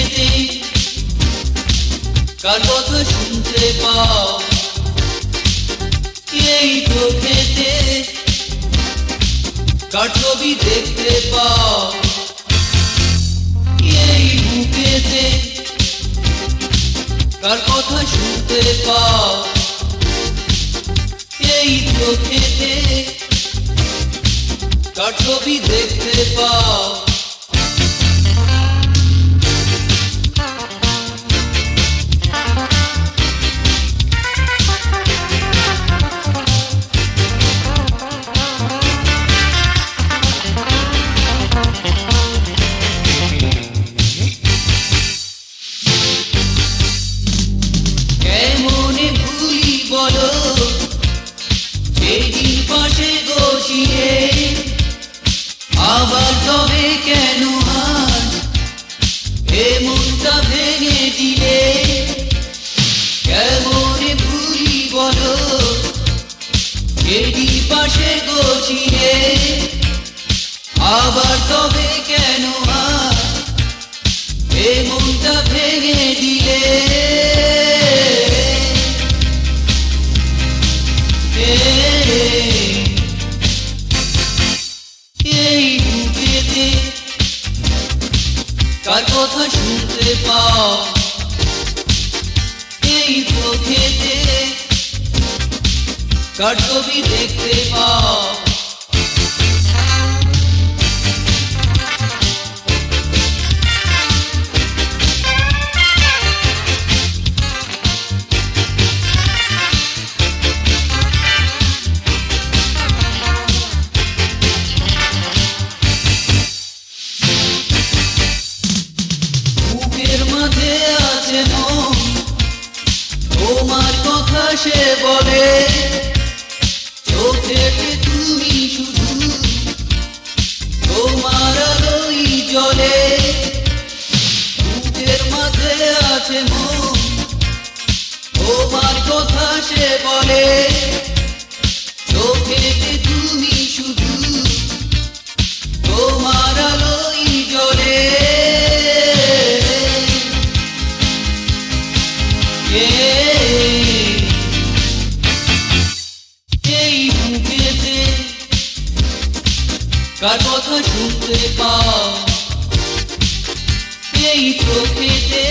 বুকেতে কার কথা শুনতে পাও, এই চোখেতে কার ছবি দেখতে পাও, এই বুকেতে কার কথা শুনতে পাও, এই চোখেতে কার ছবি দেখতে পাও। কেমনে ভুলি বলো যেদিন পাশে বসিয়ে, আবার তবে কেন আজ এ মনটা ভেঙে দিলে। কেমনে ভুলি বলো যেদিন পাশে বসিয়ে, আবার তবে কেন আজ এ মনটা ভেঙে দিলে। এই বুকেতে কার কথা শুনতে পাও, এই চোখেতে কার ছবি দেখতে পাও। বুকের মাঝে আছে মন, তোমার কথা সে বলে, চোখেতে তুমি শুধু তোমার আলোই জ্বলে। বুকের মাঝে আছে মন, তোমার কথা সে বলে, চোখেতে তুমি শুধু তোমার আলোই জ্বলে। এই বুকেতে কার কথা শুনতে পাও, এই চোখেতে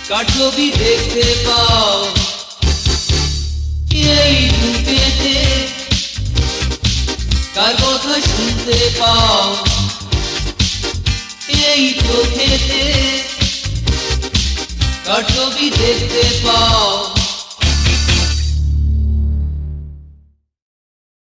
কার ছবি দেখতে পাও। এই বুকেতে কার কথা শুনতে পাও, এই চোখেতে কার ছবি দেখতে পাও।